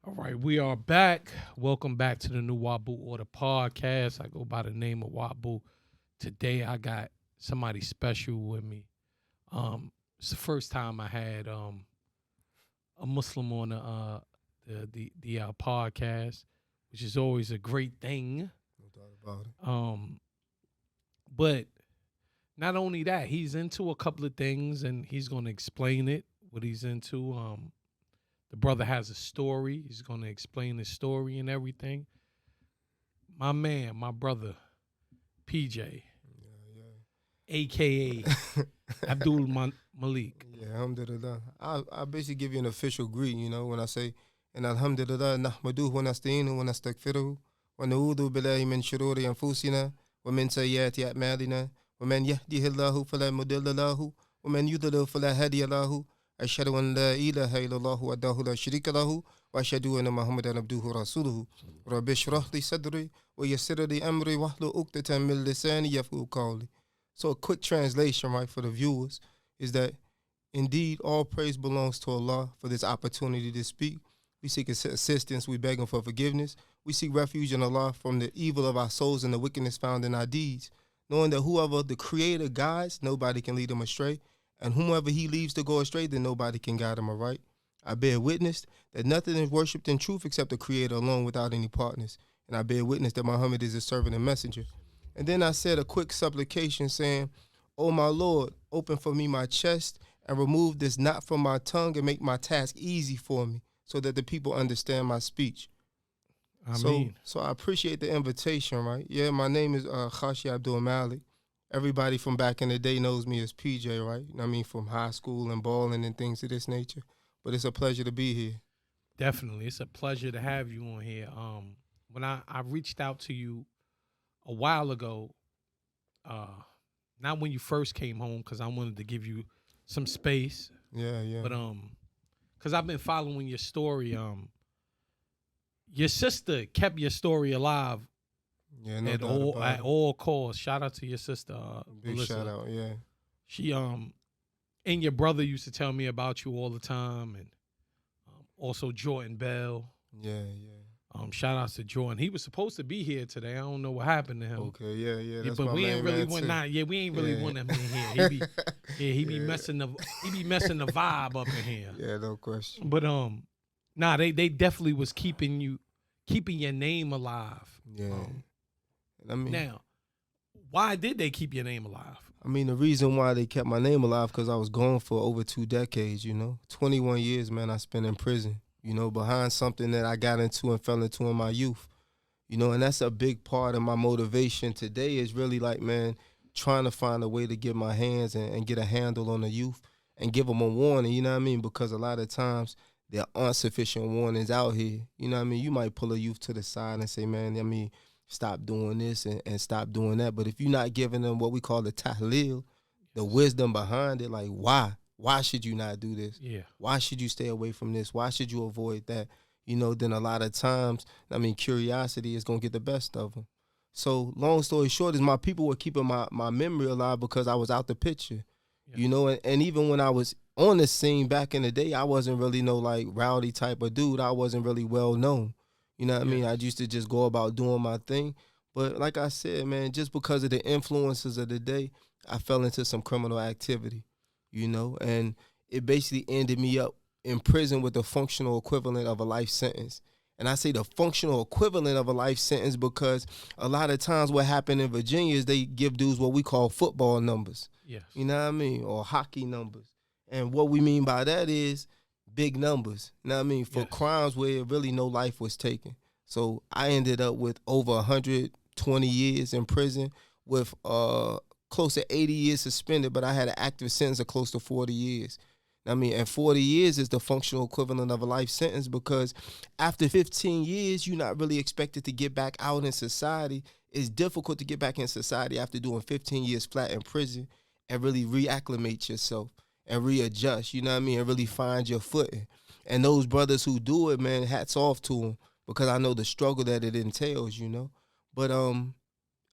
All right, we are back. Welcome back to the new Wabu Order Podcast. I go by the name of Wabu. Today I got somebody special with me. It's the first time I had a Muslim on the podcast, which is always a great thing. No doubt about it. But not only that, he's into a couple of things, and he's going to explain it, what he's into. The brother has a story. He's going to explain his story and everything. My man, my brother, PJ, a.k.a. Abdul Malik. Yeah, alhamdulillah. I basically give you an official greeting, when I say, and alhamdulillah, nahmaduhu wa nasta'inuhu wa nastaghfiruhu wa na'udhu billahi min shururi anfusina wa min sayyiati a'malina wa man yahdihillahu fala mudilla lahu wa man yudlil fala hadiya lahu. أشهد أن لا إله إلا الله وحده لا شريك له وأشهد أن محمدا عبده ورسوله رب اشرح لي صدري ويسر لي أمري واحلل عقدة من لساني يفقهوا قولي. So a quick translation, right, for the viewers is that indeed all praise belongs to Allah for this opportunity to speak. We seek assistance, we beg Him for forgiveness. We seek refuge in Allah from the evil of our souls and the wickedness found in our deeds, knowing that whoever the Creator guides, nobody can lead them astray. And whomever he leaves to go astray, then nobody can guide him aright. I bear witness that nothing is worshipped in truth except the Creator alone without any partners. And I bear witness that Muhammad is his servant and messenger. And then I said a quick supplication saying, "O my Lord, open for me my chest and remove this knot from my tongue and make my task easy for me so that the people understand my speech." So I appreciate the invitation, right? Yeah, my name is Wabu Abdul Maalik. Everybody from back in the day knows me as PJ, right? I mean, from high school and balling and things of this nature. But it's a pleasure to be here. Definitely. It's a pleasure to have you on here. When I reached out to you a while ago, not when you first came home, because I wanted to give you some space. Yeah. But because I've been following your story. Your sister kept your story alive. Yeah, no at all costs. Shout out to your sister, big Melissa. shout out, yeah. She and your brother used to tell me about you all the time, and also Jordan Bell. Yeah. Shout outs to Jordan. He was supposed to be here today. I don't know what happened to him. Okay, yeah. That's but my we main ain't really man want too. not. Yeah, we ain't really want him in here. He be messing the messing the vibe up in here. Yeah, no question. But they definitely was keeping your name alive. Yeah. I mean, now, why did they keep your name alive? I mean, the reason why they kept my name alive because I was gone for over 2 decades, 21 years, man, I spent in prison, behind something that I got into and fell into in my youth, and that's a big part of my motivation today is really like, man, trying to find a way to get my hands and get a handle on the youth and give them a warning, you know what I mean? Because a lot of times there aren't sufficient warnings out here, you know what I mean? You might pull a youth to the side and say, man, I mean, stop doing this and stop doing that. But if you're not giving them what we call the tahlil, the wisdom behind it, like why? Why should you not do this? Yeah. Why should you stay away from this? Why should you avoid that? Then a lot of times, I mean, curiosity is going to get the best of them. So long story short is my people were keeping my memory alive because I was out the picture, and even when I was on the scene back in the day, I wasn't really no like rowdy type of dude. I wasn't really well known. You know what I mean? I used to just go about doing my thing. But like I said, man, just because of the influences of the day, I fell into some criminal activity, and it basically ended me up in prison with the functional equivalent of a life sentence. And I say the functional equivalent of a life sentence because a lot of times what happened in Virginia is they give dudes what we call football numbers. Yes. You know what I mean? Or hockey numbers. And what we mean by that is big numbers, you know what I mean, for crimes where really no life was taken. So I ended up with over 120 years in prison with close to 80 years suspended, but I had an active sentence of close to 40 years. I mean, and 40 years is the functional equivalent of a life sentence because after 15 years, you're not really expected to get back out in society. It's difficult to get back in society after doing 15 years flat in prison and really reacclimate yourself and readjust, you know what I mean, and really find your footing. And those brothers who do it, man, hats off to them because I know the struggle that it entails, But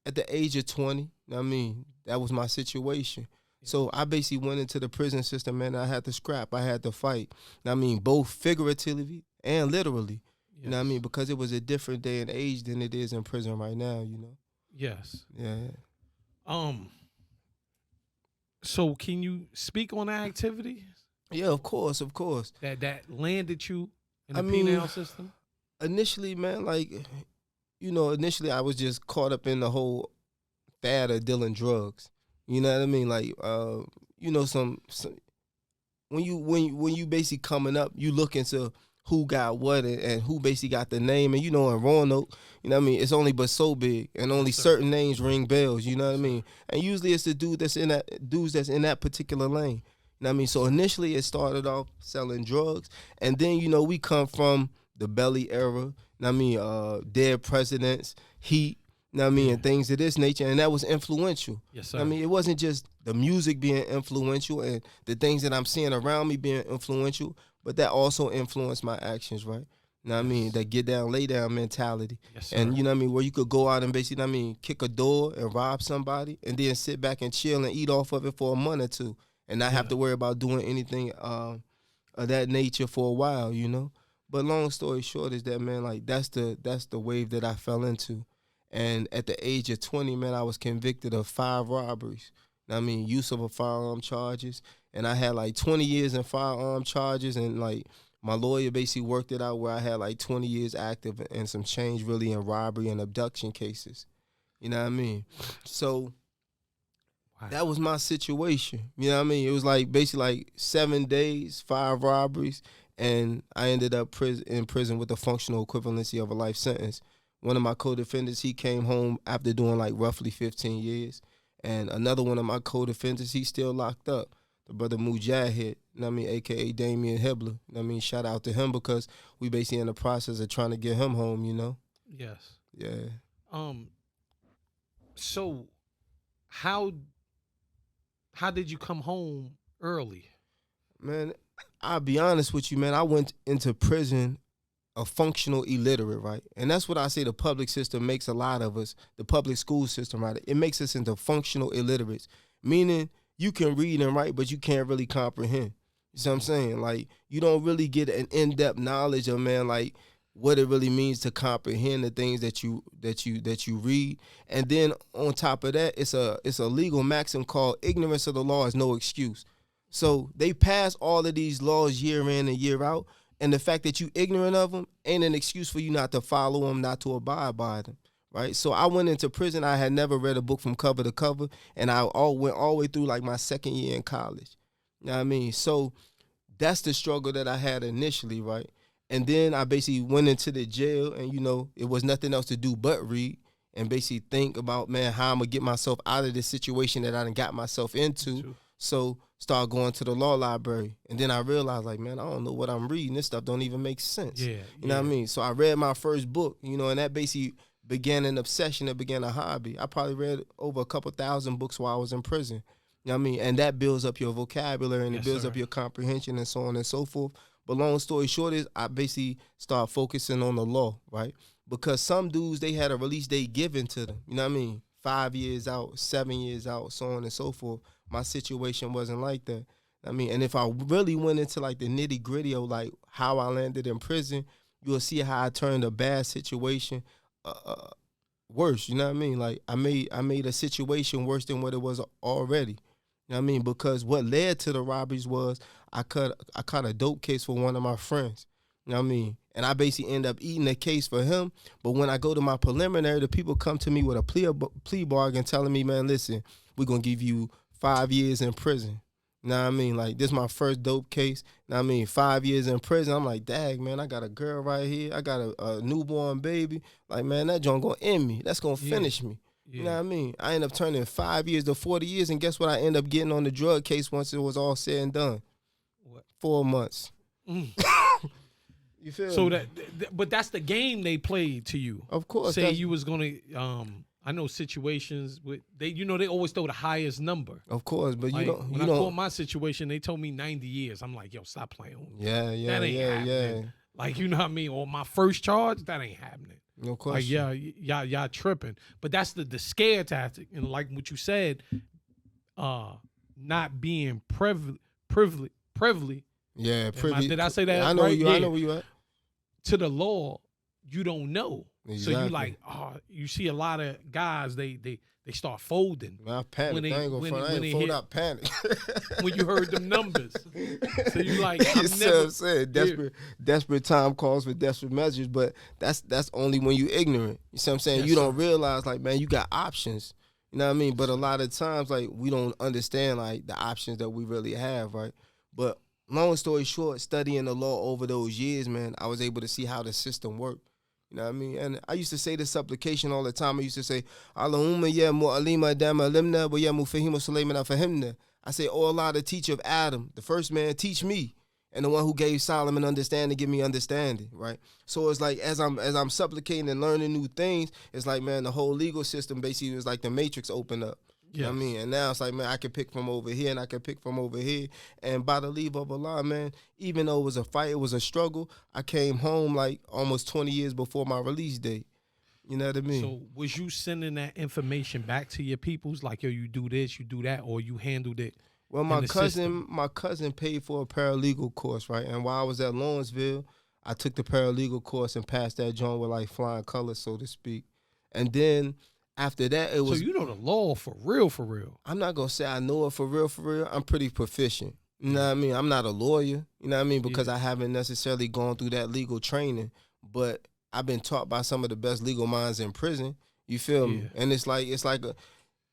at the age of 20, I mean, that was my situation. So I basically went into the prison system, man. I had to scrap. I had to fight. I mean, both figuratively and literally. You know what I mean? Because it was a different day and age than it is in prison right now, you know? Yes. Yeah. So can you speak on that activity? Yeah, of course. That landed you in the penal system? Initially, man, like, you know, initially I was just caught up in the whole fad of dealing drugs. You know what I mean? Like, you know, some when you basically coming up, you look into who got what and who basically got the name. And, you know, in Roanoke, you know what I mean, it's only but so big and only certain names ring bells, you know what I mean? And usually it's the dudes that's in that particular lane. You know what I mean? So initially it started off selling drugs. And then, you know, we come from the Belly era, you know what I mean, dead presidents, heat, you know what I mean, and things of this nature. And that was influential. Yes, sir. I mean, it wasn't just the music being influential and the things that I'm seeing around me being influential, but that also influenced my actions, right? You know what I mean? That get down, lay down mentality. Yes, sir. And you know what I mean? Where you could go out and basically, you know what I mean, kick a door and rob somebody and then sit back and chill and eat off of it for a month or two and not have to worry about doing anything of that nature for a while, you know? But long story short is that, man, like that's the wave that I fell into. And at the age of 20, man, I was convicted of 5 robberies. You know what I mean? Use of a firearm charges. And I had like 20 years in firearm charges, and like my lawyer basically worked it out where I had like 20 years active and some change really in robbery and abduction cases. You know what I mean? So that was my situation. You know what I mean? It was like basically like 7 days, 5 robberies, and I ended up in prison with the functional equivalency of a life sentence. One of my co-defendants, he came home after doing like roughly 15 years. And another one of my co-defendants, he's still locked up. The brother Mujahid, you know what I mean, a.k.a. Damian Hibbler. You know what I mean? Shout out to him because we basically in the process of trying to get him home, you know? Yes. Yeah. So how did you come home early? Man, I'll be honest with you, man. I went into prison a functional illiterate, right? And that's what I say the public system makes a lot of us, the public school system, right? It makes us into functional illiterates, meaning you can read and write, but you can't really comprehend. You see what I'm saying? Like, you don't really get an in-depth knowledge of, man, like, what it really means to comprehend the things that you read. And then on top of that, it's a legal maxim called ignorance of the law is no excuse. So they pass all of these laws year in and year out, and the fact that you ignorant of them ain't an excuse for you not to follow them, not to abide by them, right? So I went into prison. I had never read a book from cover to cover, and I went all the way through like my second year in college. You know what I mean? So that's the struggle that I had initially, right? And then I basically went into the jail, and, you know, it was nothing else to do but read and basically think about, man, how I'm going to get myself out of this situation that I done got myself into. So start going to the law library. And then I realized, like, man, I don't know what I'm reading. This stuff don't even make sense. You know what I mean? So I read my first book, you know, and that basically began an obsession. It began a hobby. I probably read over a couple thousand books while I was in prison. You know what I mean? And that builds up your vocabulary and it builds up your comprehension and so on and so forth. But long story short is I basically start focusing on the law, right? Because some dudes, they had a release date given to them. You know what I mean? 5 years out, 7 years out, so on and so forth. My situation wasn't like that. I mean, and if I really went into like the nitty gritty of like how I landed in prison, you'll see how I turned a bad situation worse. You know what I mean? Like I made a situation worse than what it was already. You know what I mean? Because what led to the robberies was I caught a dope case for one of my friends. You know what I mean? And I basically end up eating the case for him. But when I go to my preliminary, the people come to me with a plea bargain telling me, man, listen, we're going to give you 5 years in prison. You know what I mean? Like, this is my first dope case. You know what I mean? 5 years in prison. I'm like, dang, man, I got a girl right here. I got a newborn baby. Like, man, that joint going to end me. That's going to finish me. You know what I mean? I end up turning 5 years to 40 years, and guess what I end up getting on the drug case once it was all said and done? What? 4 months. You feel so me? But that's the game they played to you. Of course. Say you was gonna. I know situations with they always throw the highest number. Of course, but like, you don't. When I caught my situation, they told me 90 years. I'm like, yo, stop playing with me. Yeah, that ain't happening. Like, you know what I mean? Or my first charge, that ain't happening. No question. Like, y'all tripping. But that's the scare tactic. And like what you said, not being privy. Yeah, privy. Did I say that? I know right? you. I know where you at. To the law, you don't know. Exactly. So you like, you see a lot of guys, they start folding. Man, I panicked. I ain't gonna front. I ain't fold out panic. When you heard them numbers. So you like, I'm You never. I'm saying? Desperate time calls for desperate measures, but that's only when you ignorant. You see what I'm saying? Yes, you don't sir. realize, like, man, you got options. You know what I mean? But a lot of times, like, we don't understand, like, the options that we really have, right? But long story short, studying the law over those years, man, I was able to see how the system worked. You know what I mean? And I used to say this supplication all the time. I used to say, Allahumma ya mu'alima dama alimna wa ya mufahima Sulaiman fahimna. I say, oh Allah, the teacher of Adam, the first man, teach me. And the one who gave Solomon understanding, give me understanding, right? So it's like as I'm supplicating and learning new things, it's like, man, the whole legal system basically is like the matrix opened up. You know what I mean? And now it's like, man, I can pick from over here and I can pick from over here. And by the leave of Allah, man, even though it was a fight, it was a struggle, I came home like almost 20 years before my release date. You know what I mean? So was you sending that information back to your peoples? Like, yo, you do this, you do that, or you handled it? Well, my cousin paid for a paralegal course, right? And while I was at Lawrenceville, I took the paralegal course and passed that joint with like flying colors, so to speak. And then after that, it was. So you know the law for real, for real. I'm not gonna say I know it for real, for real. I'm pretty proficient. You know what I mean? I'm not a lawyer. You know what I mean? Because I haven't necessarily gone through that legal training, but I've been taught by some of the best legal minds in prison. You feel me? And it's like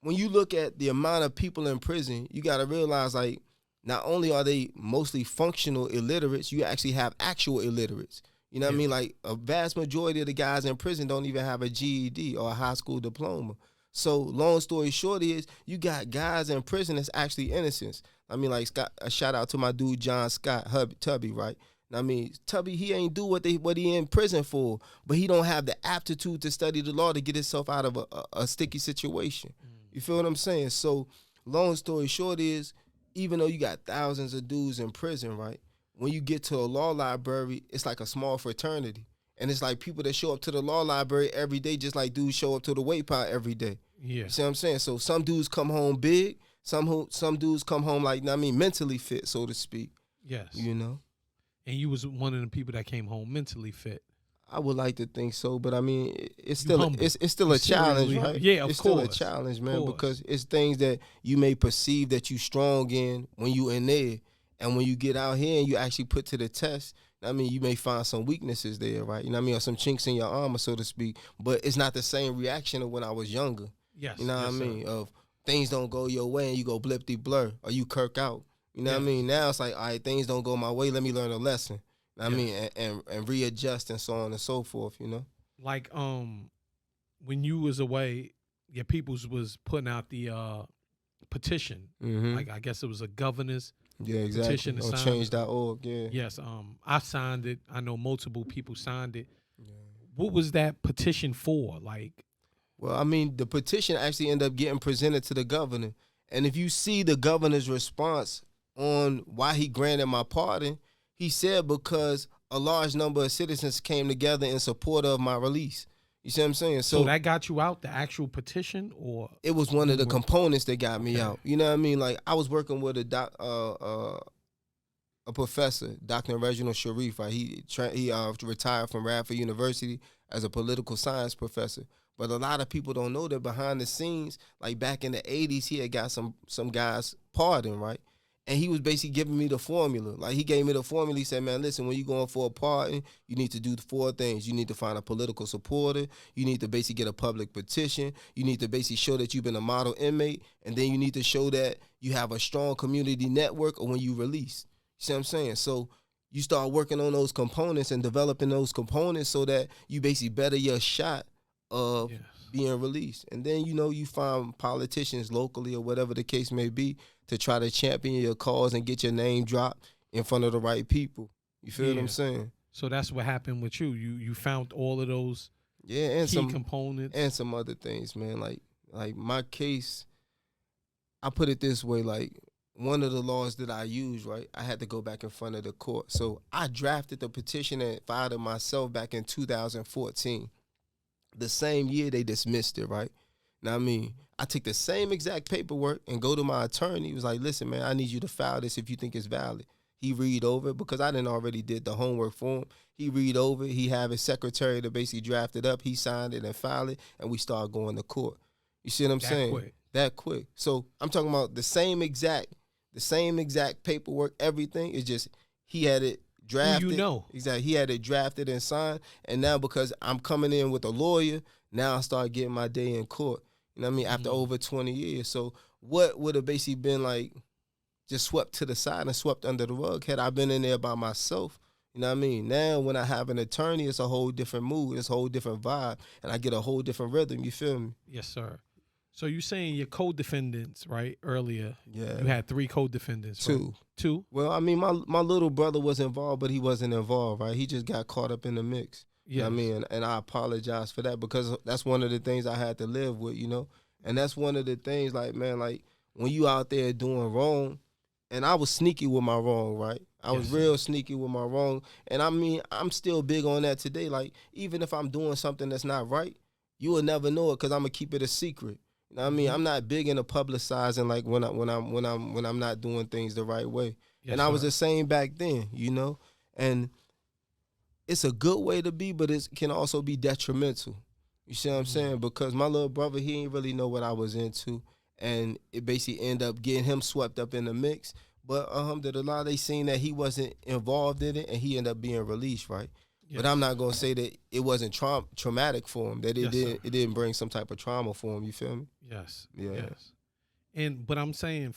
when you look at the amount of people in prison, you got to realize, like, not only are they mostly functional illiterates, you actually have actual illiterates. You know what I mean? Like, a vast majority of the guys in prison don't even have a GED or a high school diploma. So, long story short is, you got guys in prison that's actually innocents. I mean, like, a shout out to my dude John Scott, Tubby, right? I mean, Tubby, he ain't do what he in prison for, but he don't have the aptitude to study the law to get himself out of a sticky situation. You feel what I'm saying? So, long story short is, even though you got thousands of dudes in prison, right? When you get to a law library, it's like a small fraternity. And it's like people that show up to the law library every day, just like dudes show up to the weight pot every day. Yeah. You see what I'm saying? So some dudes come home big, some dudes come home like, I mean, mentally fit, so to speak. Yes. You know? And you was one of the people that came home mentally fit. I would like to think so, but I mean, it's still a challenge, right? Yeah, of it's course. Still a challenge, man, because it's things that you may perceive that you strong in when you in there, and when you get out here and you actually put to the test, I mean, you may find some weaknesses there, right? You know what I mean, or some chinks in your armor, so to speak. But it's not the same reaction of when I was younger. Yes. You know what I mean? Of things don't go your way and you go blip-de-blur, or you kirk out. You know what I mean? Now it's like, all right, things don't go my way. Let me learn a lesson. I mean, and readjust and so on and so forth, you know? Like, when you was away, your peoples was putting out the petition. Mm-hmm. Like, I guess it was a governor's petition. To on sign. change.org, yeah. Yes, I signed it. I know multiple people signed it. Yeah. What was that petition for? Like, well, I mean, the petition actually ended up getting presented to the governor. And if you see the governor's response on why he granted my pardon, he said because a large number of citizens came together in support of my release. You see what I'm saying? So that got you out, the actual petition, or it was one of the components that got me out. You know what I mean? Like, I was working with a professor, Dr. Reginald Sharif. Right? He retired from Radford University as a political science professor. But a lot of people don't know that behind the scenes, like back in the 80s, he had got some guys pardoned, right? And he was basically giving me the formula. Like, he gave me the formula. He said, man, listen, when you're going for a pardon, you need to do 4 things. You need to find a political supporter. You need to basically get a public petition. You need to basically show that you've been a model inmate. And then you need to show that you have a strong community network or when you release. You see what I'm saying? So you start working on those components and developing those components so that you basically better your shot of being released. And then, you know, you find politicians locally or whatever the case may be to try to champion your cause and get your name dropped in front of the right people. You feel what I'm saying? So that's what happened with you. You found all of those and key components. And some other things, man. Like my case, I put it this way, like, one of the laws that I used, right, I had to go back in front of the court. So I drafted the petition and filed it myself back in 2014. The same year they dismissed it, right? Now, I mean, I took the same exact paperwork and go to my attorney. He was like, listen, man, I need you to file this if you think it's valid. He read over it because I didn't already did the homework for him. He read over it. He have his secretary to basically draft it up. He signed it and filed it, and we start going to court. You see what I'm saying? Quick. That quick. So I'm talking about the same exact paperwork, everything. It's just he had it drafted. Who you know. Exactly. He had it drafted and signed. And now because I'm coming in with a lawyer, now I start getting my day in court. You know what I mean? After over 20 years. So what would have basically been like just swept to the side and swept under the rug had I been in there by myself? You know what I mean? Now when I have an attorney, it's a whole different mood. It's a whole different vibe. And I get a whole different rhythm. You feel me? Yes, sir. So you saying your co-defendants, right? Earlier, Yeah. you had 3 co-defendants. Two. Right? 2? Well, I mean, my little brother was involved, but he wasn't involved, right? He just got caught up in the mix. Yes. You know what I mean? And I apologize for that because that's one of the things I had to live with, you know? And that's one of the things, like, man, like, when you out there doing wrong, and I was sneaky with my wrong, right? I was real sneaky with my wrong. And I mean, I'm still big on that today. Like, even if I'm doing something that's not right, you will never know it because I'm going to keep it a secret. You know what I mean? I'm not big into publicizing like when I'm not doing things the right way. Yes, and I was sir. the same back then, you know? And it's a good way to be, but it can also be detrimental. You see what I'm saying? Because my little brother, he ain't really know what I was into. And it basically ended up getting him swept up in the mix. But alhamdulillah, they seen that he wasn't involved in it, and he ended up being released, right? Yes. But I'm not gonna say that it wasn't traumatic for him. That Yes, it didn't bring some type of trauma for him. You feel me? Yes. Yeah. Yes. But I'm saying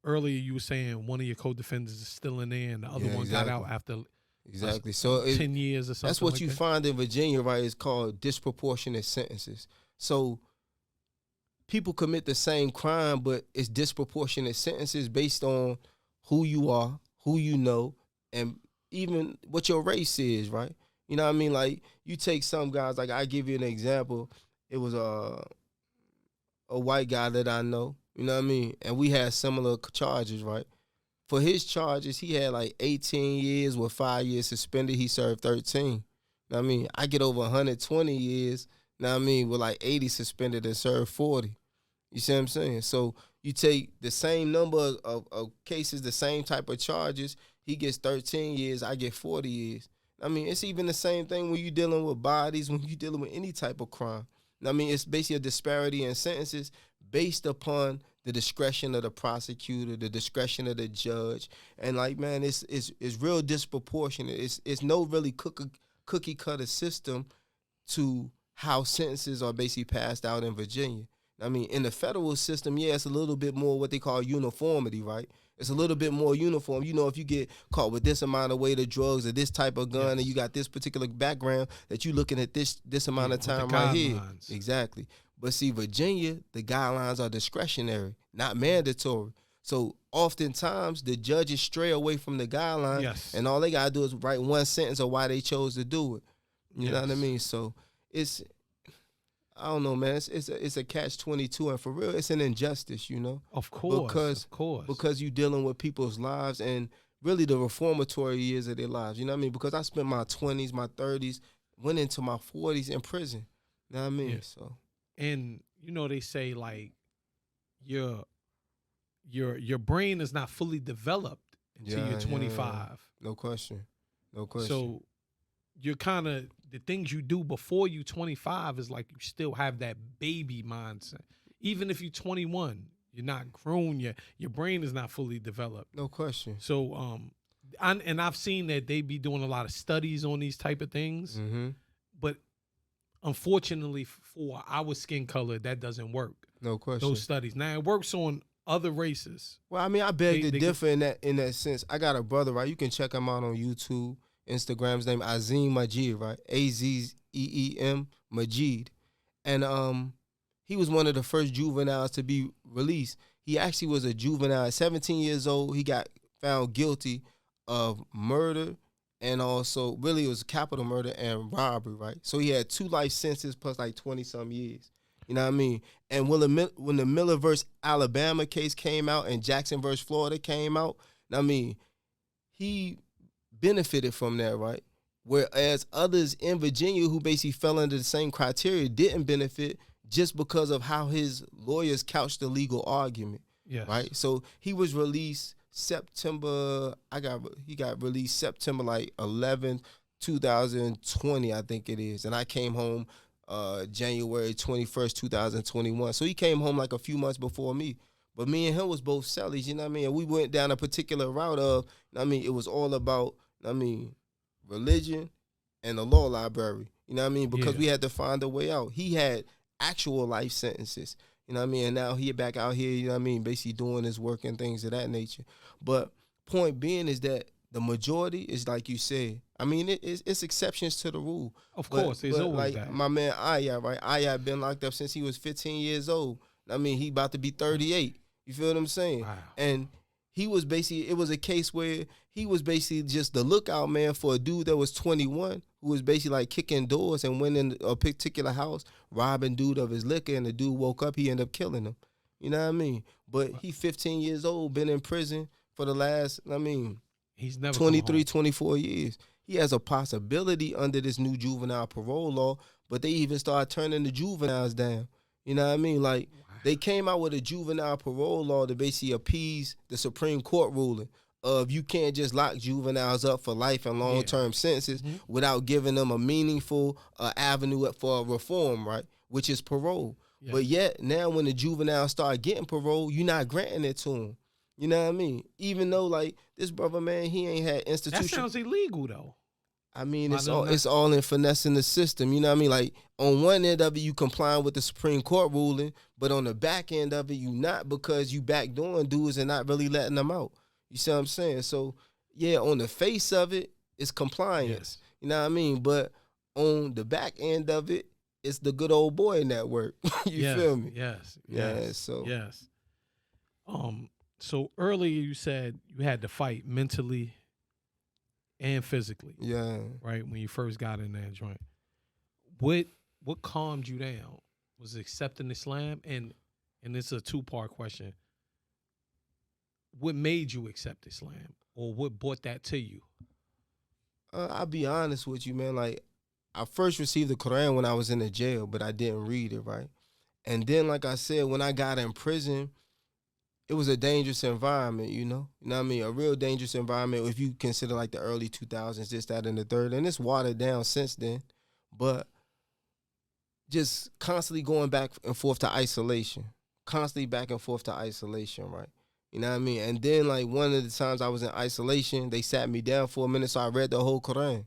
earlier you were saying one of your co-defendants is still in there and the other one got out after Exactly. So 10 years or something. that's what like you that? find in Virginia, right? It's called disproportionate sentences. So people commit the same crime, but it's disproportionate sentences based on who you are, who you know, and even what your race is, right? You know what I mean? Like, you take some guys, like, I give you an example. It was a white guy that I know, you know what I mean? And we had similar charges, right? For his charges, he had like 18 years with 5 years suspended. He served 13. You know what I mean? I get over 120 years, you know what I mean, with like 80 suspended and served 40. You see what I'm saying? So you take the same number of cases, the same type of charges, he gets 13 years, I get 40 years. I mean, it's even the same thing when you're dealing with bodies, when you're dealing with any type of crime. I mean, it's basically a disparity in sentences based upon the discretion of the prosecutor, the discretion of the judge. And like, man, it's real disproportionate. It's no really cookie cutter system to how sentences are basically passed out in Virginia. I mean, in the federal system, yeah, it's a little bit more what they call uniformity, right? It's a little bit more uniform. You know, if you get caught with this amount of weight of drugs or this type of gun, and you got this particular background, that you looking at this amount of time right here. Exactly. But see, Virginia, the guidelines are discretionary, not mandatory. So oftentimes the judges stray away from the guidelines, and all they gotta do is write one sentence of why they chose to do it. You know what I mean? So it's, I don't know, man. It's a catch-22, and for real, it's an injustice, you know. Of course, because you're dealing with people's lives and really the reformatory years of their lives. You know what I mean? Because I spent my 20s, my 30s, went into my 40s in prison. You know what I mean? Yeah. So, and you know they say like your brain is not fully developed until you're 25. Yeah. No question. So you're kind of, the things you do before you 25 is like you still have that baby mindset. Even if you're 21, you're not grown yet. Your brain is not fully developed. No question. So, and I've seen that they be doing a lot of studies on these type of things. Mm-hmm. But unfortunately for our skin color, that doesn't work. No question. Those studies. Now, it works on other races. Well, I mean, I beg to differ in that sense. I got a brother, right? You can check him out on YouTube. Instagram's name Azim Majid, right? Azzeem Majid. And he was one of the first juveniles to be released. He actually was a juvenile at 17 years old. He got found guilty of murder, and also really it was capital murder and robbery, right? So he had 2 life sentences plus like 20-some years. You know what I mean? And when the Miller versus Alabama case came out and Jackson versus Florida came out, I mean, he benefited from that, right? Whereas others in Virginia who basically fell under the same criteria didn't benefit just because of how his lawyers couched the legal argument, right? So he was released September. He got released September like 11th, 2020, I think it is, and I came home January 21st, 2021. So he came home like a few months before me. But me and him was both sellies, you know what I mean? And we went down a particular route of, you know what I mean, it was all about, you know what I mean, religion and the law library. You know what I mean? Because we had to find a way out. He had actual life sentences. You know what I mean? And now he back out here, you know what I mean, basically doing his work and things of that nature. But point being is that the majority is like you said. I mean, it's exceptions to the rule. Of course, there's always like that. my man Aya, right? Aya been locked up since he was 15 years old. I mean, he about to be 38. You feel what I'm saying? Wow. And he was basically, it was a case where he was basically just the lookout man for a dude that was 21 who was basically like kicking doors and went in a particular house, robbing dude of his liquor, and the dude woke up, he ended up killing him. You know what I mean? But he 15 years old, been in prison for the last, I mean, he's never 23, 24 years. He has a possibility under this new juvenile parole law, but they even started turning the juveniles down. You know what I mean? Like, they came out with a juvenile parole law to basically appease the Supreme Court ruling of you can't just lock juveniles up for life and long-term sentences without giving them a meaningful avenue for reform, right, which is parole. Yeah. But yet, now when the juveniles start getting parole, you're not granting it to them. You know what I mean? Even though, like, this brother, man, he ain't had institution. That sounds illegal, though. I mean, it's all in finessing the system. You know what I mean? Like, on one end of it, you complying with the Supreme Court ruling, but on the back end of it, you not, because you backdooring dudes and not really letting them out. You see what I'm saying? So, yeah, on the face of it, it's compliance. Yes. You know what I mean? But on the back end of it, it's the good old boy network. You feel me? Yes. Yeah, so. Yes. So earlier you said you had to fight mentally and physically. Yeah. Right? When you first got in that joint. What calmed you down? Was it accepting Islam? And it's a two-part question. What made you accept Islam? Or what brought that to you? I'll be honest with you, man. Like, I first received the Quran when I was in the jail, but I didn't read it, right? And then, like I said, when I got in prison, it was a dangerous environment, you know? You know what I mean? A real dangerous environment if you consider, like, the early 2000s, this, that, and the third. And it's watered down since then. But just constantly going back and forth to isolation. Constantly back and forth to isolation, right? You know what I mean? And then, like, one of the times I was in isolation, they sat me down for a minute, so I read the whole Quran.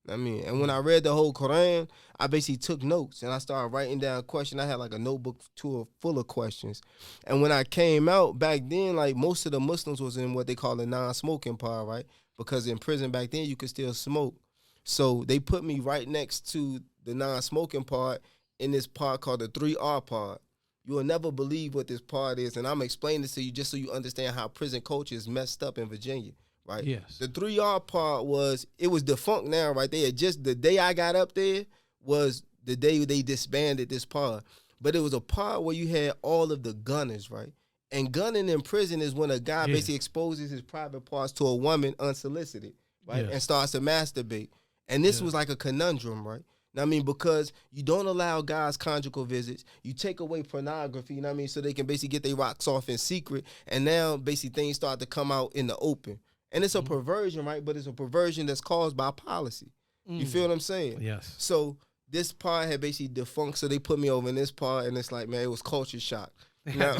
I mean, and when I read the whole Quran, I basically took notes, and I started writing down questions. I had, like, a notebook full of questions. And when I came out back then, like, most of the Muslims was in what they call the non-smoking part, right? Because in prison back then, you could still smoke. So they put me right next to the non-smoking part in this part called the 3R part. You will never believe what this part is, and I'm explaining this to you just so you understand how prison culture is messed up in Virginia, right? Yes. The 3R part it was defunct now, right? They had just, the day I got up there was the day they disbanded this part. But it was a part where you had all of the gunners, right? And gunning in prison is when a guy basically exposes his private parts to a woman unsolicited, right? And starts to masturbate. And this was like a conundrum, right? I mean, because you don't allow guys conjugal visits, you take away pornography, you know what I mean, so they can basically get their rocks off in secret, and now basically things start to come out in the open. And it's a perversion, right? But it's a perversion that's caused by policy. You feel what I'm saying? Yes. So this part had basically defunct, so they put me over in this part, and it's like, man, it was culture shock. Now,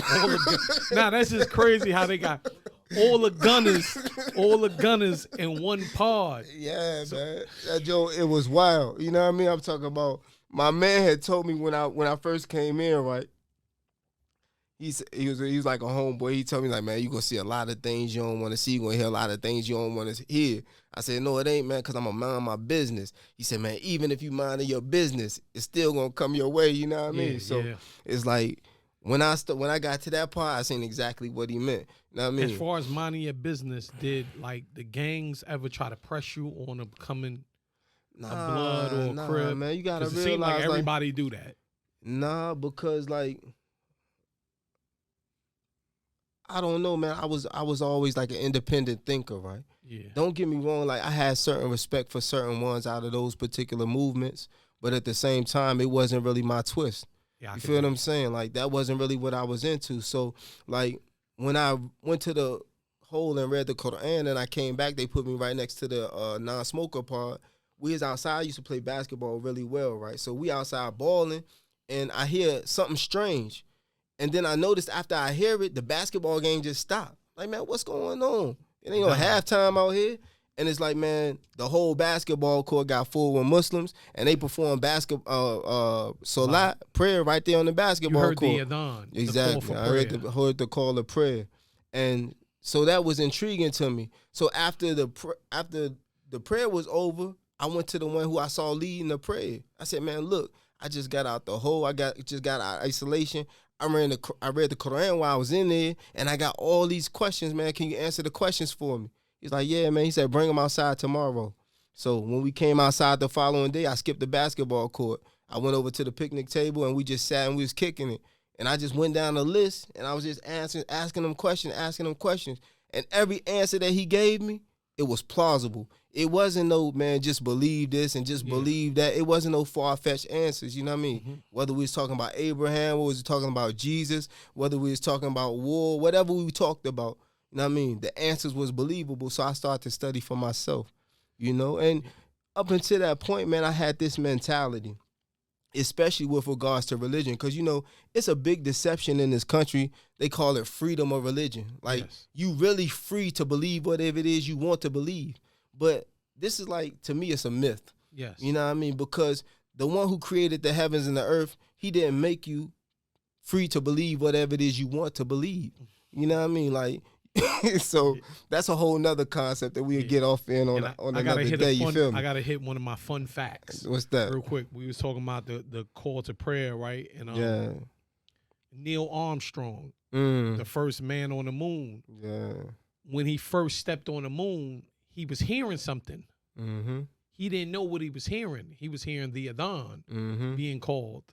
that's just crazy how they got all the gunners in one pod. Yeah, man. That Joe, it was wild. You know what I mean? I'm talking about, my man had told me when I first came in, right? He was like a homeboy. He told me, like, man, you gonna see a lot of things you don't want to see. You gonna hear a lot of things you don't want to hear. I said, no, it ain't, man, because I'm gonna mind my business. He said, man, even if you mind your business, it's still gonna come your way. You know what I mean? So it's like, when I got to that part, I seen exactly what he meant. You know what I mean? As far as minding your business, did, like, the gangs ever try to press you on becoming a blood or a crib? Man, you gotta realize, it seems like everybody do that. Nah, because, like, I don't know, man. I was always like an independent thinker, right? Yeah. Don't get me wrong. Like, I had certain respect for certain ones out of those particular movements, but at the same time, it wasn't really my twist. You feel what I'm saying? Like, that wasn't really what I was into. So, like, when I went to the hole and read the Quran, and I came back. They put me right next to the non-smoker part. We was outside. I used to play basketball really well, right? So we outside balling, and I hear something strange. And then I noticed after I hear it, the basketball game just stopped. Like, man, what's going on? It ain't no halftime out here. And it's like, man, the whole basketball court got full with Muslims, and they perform salat, prayer right there on the basketball court. You heard the adhan. Exactly. I heard the call of prayer. And so that was intriguing to me. So after the prayer was over, I went to the one who I saw leading the prayer. I said, man, look, I just got out the hole. I just got out of isolation. I read the Quran while I was in there, and I got all these questions, man. Can you answer the questions for me? He's like, yeah, man. He said, bring them outside tomorrow. So when we came outside the following day, I skipped the basketball court. I went over to the picnic table, and we just sat and we was kicking it. And I just went down the list, and I was just asking them questions. And every answer that he gave me, it was plausible. It wasn't no, man, just believe this and just believe that. It wasn't no far-fetched answers, you know what I mean? Mm-hmm. Whether we was talking about Abraham, whether we was talking about Jesus, whether we was talking about war, whatever we talked about, you know what I mean? The answers was believable, so I started to study for myself, you know? And up until that point, man, I had this mentality, especially with regards to religion, because, you know, it's a big deception in this country. They call it freedom of religion. Like, you really free to believe whatever it is you want to believe. But this is like, to me, it's a myth. Yes. You know what I mean? Because the one who created the heavens and the earth, he didn't make you free to believe whatever it is you want to believe. You know what I mean? Like, so that's a whole nother concept that we'll get off in on another day. You feel me? I got to hit one of my fun facts. What's that? Real quick. We was talking about the call to prayer, right? And Neil Armstrong, the first man on the moon. Yeah. When he first stepped on the moon, he was hearing something. Mm-hmm. He didn't know what he was hearing. He was hearing the adhan being called.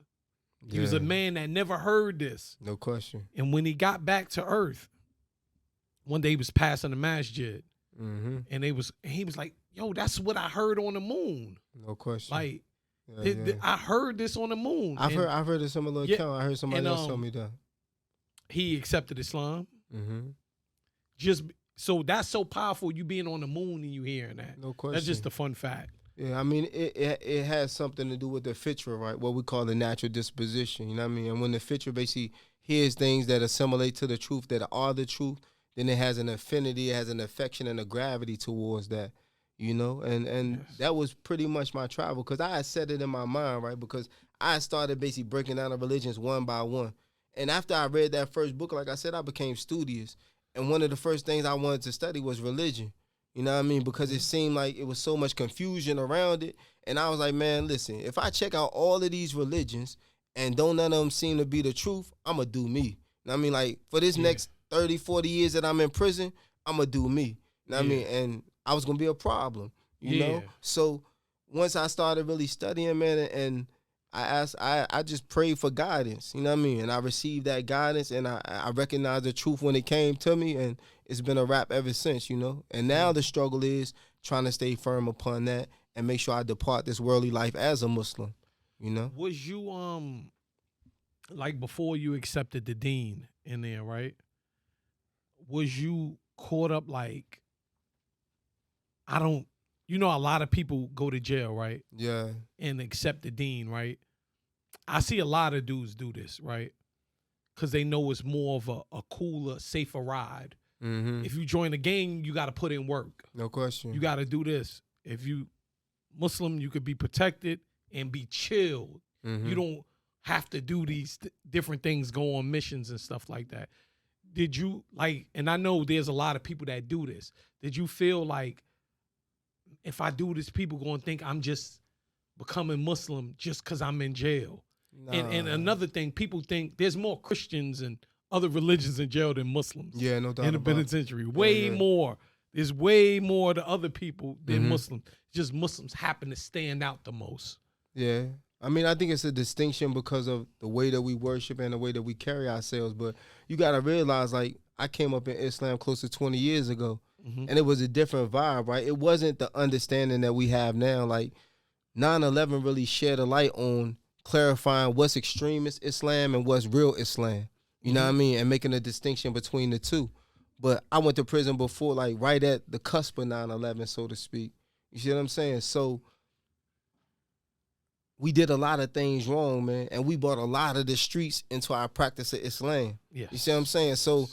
He was a man that never heard this. No question. And when he got back to Earth, one day he was passing the masjid, and he was like, "Yo, that's what I heard on the moon." No question. Like, I heard this on the moon. I've heard a similar account. I heard somebody else tell me that. He accepted Islam. So that's so powerful, you being on the moon and you hearing that. No question. That's just a fun fact. Yeah, I mean, it has something to do with the fitra, right? What we call the natural disposition, you know what I mean? And when the fitra basically hears things that assimilate to the truth, that are the truth, then it has an affinity, it has an affection and a gravity towards that, you know? And that was pretty much my travel, because I had set it in my mind, right? Because I started basically breaking down the religions one by one. And after I read that first book, like I said, I became studious. And one of the first things I wanted to study was religion. You know what I mean? Because it seemed like it was so much confusion around it. And I was like, man, listen, if I check out all of these religions and don't none of them seem to be the truth, I'm going to do me. You know what I mean? Like, for this next 30, 40 years that I'm in prison, I'm going to do me. You know what I mean? And I was going to be a problem, you know? So once I started really studying, man, and I just prayed for guidance, you know what I mean? And I received that guidance, and I recognized the truth when it came to me, and it's been a wrap ever since, you know? And now the struggle is trying to stay firm upon that and make sure I depart this worldly life as a Muslim, you know? Was you, like before you accepted the deen in there, right? Was you caught up like, you know, a lot of people go to jail, right? Yeah. And accept the deen, right? I see a lot of dudes do this, right? Because they know it's more of a cooler, safer ride. Mm-hmm. If you join a gang, you got to put in work. No question. You got to do this. If you Muslim, you could be protected and be chilled. Mm-hmm. You don't have to do these different things, go on missions and stuff like that. Did you, like, and I know there's a lot of people that do this. Did you feel like, if I do this, people going to think I'm just becoming Muslim just because I'm in jail? Nah. And another thing, people think there's more Christians and other religions in jail than Muslims. Yeah, no doubt. In the penitentiary. Way more. There's way more to other people than Muslims. Just Muslims happen to stand out the most. Yeah. I mean, I think it's a distinction because of the way that we worship and the way that we carry ourselves. But you got to realize, like, I came up in Islam close to 20 years ago. And it was a different vibe, right? It wasn't the understanding that we have now. Like, 9/11 really shed a light on clarifying what's extremist Islam and what's real Islam. You know what I mean? And making a distinction between the two. But I went to prison before, like right at the cusp of 9/11, so to speak. You see what I'm saying? So we did a lot of things wrong, man, and we brought a lot of the streets into our practice of Islam. Yes. You see what I'm saying? So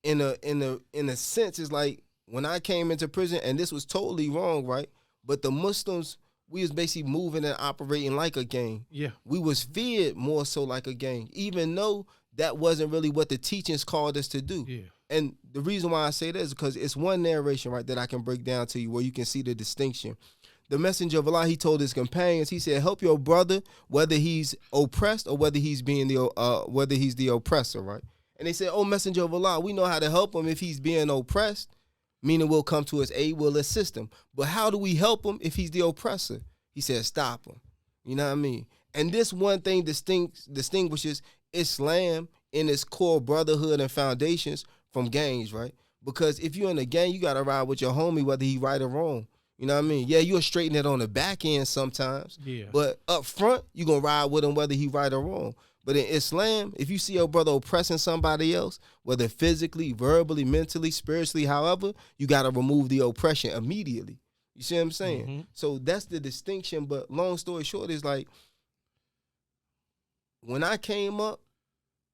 in a sense, it's like when I came into prison, and this was totally wrong, right? But the Muslims, we was basically moving and operating like a gang. Yeah. We was feared more so like a gang, even though that wasn't really what the teachings called us to do. Yeah. And the reason why I say that is because it's one narration, right, that I can break down to you where you can see the distinction. The messenger of Allah, he told his companions, he said, help your brother, whether he's oppressed or whether he's whether he's the oppressor, right? And they said, oh, messenger of Allah, we know how to help him if he's being oppressed, meaning we'll come to his aid, we'll assist him. But how do we help him if he's the oppressor? He said, stop him. You know what I mean? And this one thing distinguishes Islam in its core brotherhood and foundations from gangs, right? Because if you're in a gang, you got to ride with your homie, whether he right or wrong. You know what I mean? Yeah, you'll straighten it on the back end sometimes. Yeah. But up front, you're going to ride with him whether he right or wrong. But in Islam, if you see your brother oppressing somebody else, whether physically, verbally, mentally, spiritually, however, you got to remove the oppression immediately. You see what I'm saying? Mm-hmm. So that's the distinction. But long story short is like, when I came up,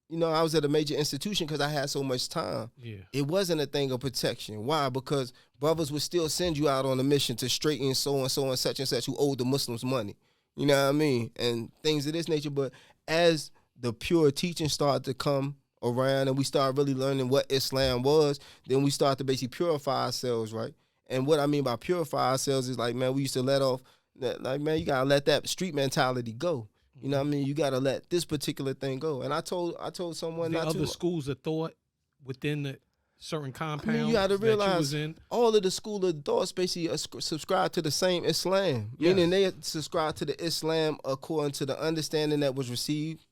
you know, I was at a major institution because I had so much time. Yeah. It wasn't a thing of protection. Why? Because brothers would still send you out on a mission to straighten so and such and such who owed the Muslims money. You know what I mean? And things of this nature. But as the pure teaching started to come around and we started really learning what Islam was, then we started to basically purify ourselves, right? And what I mean by purify ourselves is like, man, we used to let off, like, man, you got to let that street mentality go. You know what I mean? You got to let this particular thing go. And I told someone the not other to. schools of thought within the certain compounds. I mean, you got to realize in. all of the school of thoughts basically subscribe to the same Islam, Yes. meaning they subscribe to the Islam according to the understanding that was received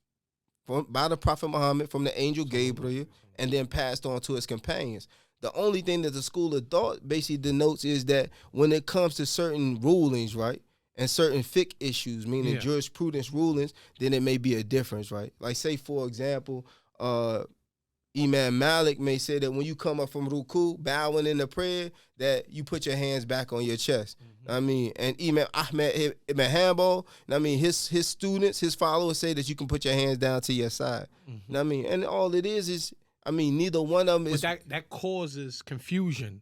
by the Prophet Muhammad from the angel Gabriel and then passed on to his companions. The only thing that the school of thought basically denotes is that when it comes to certain rulings, right, and certain fiqh issues, meaning jurisprudence rulings, then it may be a difference, right? Like, say, for example, Imam Maalik may say that when you come up from ruku, bowing in the prayer, that you put your hands back on your chest. Mm-hmm. I mean, and Imam Ahmed Ibn Hanbal, I mean, his students, his followers say that you can put your hands down to your side. Mm-hmm. I mean, and all it is, I mean, neither one of them is. But that causes confusion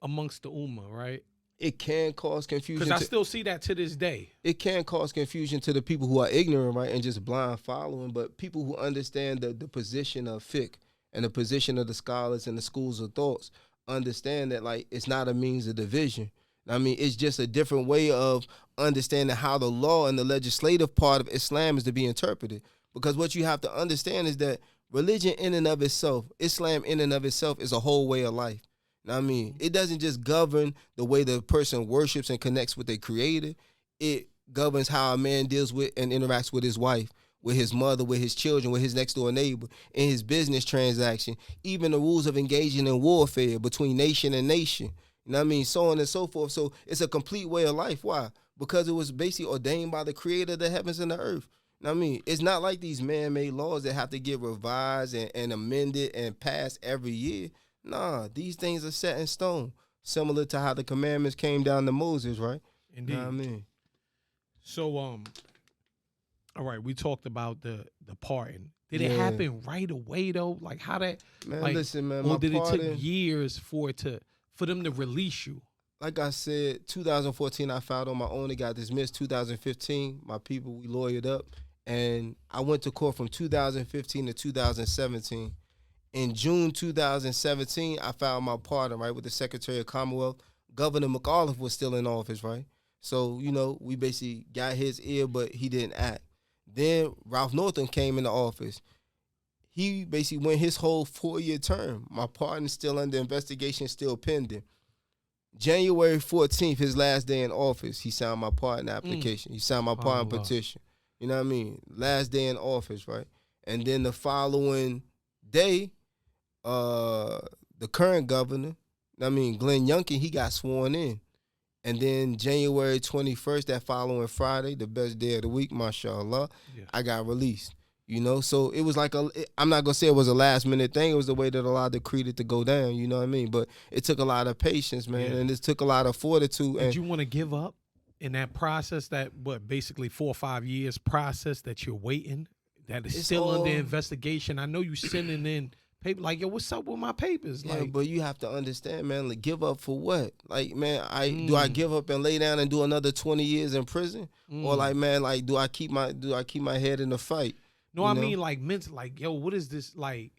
amongst the ummah, right? It can cause confusion. Because I still see that to this day. It can cause confusion to the people who are ignorant, right, and just blind following. But people who understand the position of fiqh and the position of the scholars and the schools of thoughts understand that, like, it's not a means of division. I mean, it's just a different way of understanding how the law and the legislative part of Islam is to be interpreted. Because what you have to understand is that religion in and of itself, Islam in and of itself, is a whole way of life. I mean, it doesn't just govern the way the person worships and connects with their creator. It governs how a man deals with and interacts with his wife, with his mother, with his children, with his next door neighbor, in his business transaction, even the rules of engaging in warfare between nation and nation. You know what I mean? So on and so forth. So it's a complete way of life. Why? Because it was basically ordained by the creator of the heavens and the earth. You know what I mean? It's not like these man-made laws that have to get revised and amended and passed every year. Nah, these things are set in stone, similar to how the commandments came down to Moses, right? Indeed. You know what I mean? So, all right, we talked about the pardon. Did it happen right away though? Like, how that? Man, like, listen, man. Or did it take years for them to release you? Like I said, 2014, I filed on my own. It got dismissed. 2015, my people, we lawyered up, and I went to court from 2015 to 2017. In June 2017, I filed my pardon, right, with the Secretary of Commonwealth. Governor McAuliffe was still in office, right? So, you know, we basically got his ear, but he didn't act. Then Ralph Northam came into office. He basically went his whole 4-year term. My pardon still under investigation, still pending. January 14th, his last day in office, he signed my pardon application. He signed my pardon petition. You know what I mean? Last day in office, right? And then the following day, the current governor, I mean, Glenn Youngkin, he got sworn in. And then January 21st, that following Friday, the best day of the week, mashallah, I got released. You know, so it was like I'm not gonna say it was a last minute thing. It was the way that allowed the creed to go down. You know what I mean? But it took a lot of patience, man, and it took a lot of fortitude. Did you want to give up in that process? That basically 4 or 5 years process that you're waiting, that is still under investigation. I know you sending in paper like, yo, what's up with my papers? Yeah, like, but you have to understand, man. Like, give up for what? Like, man, do I give up and lay down and do another 20 years in prison, or like, man, like, do I keep my head in the fight? No, I mean, like, mentally, like, yo, what is this, like,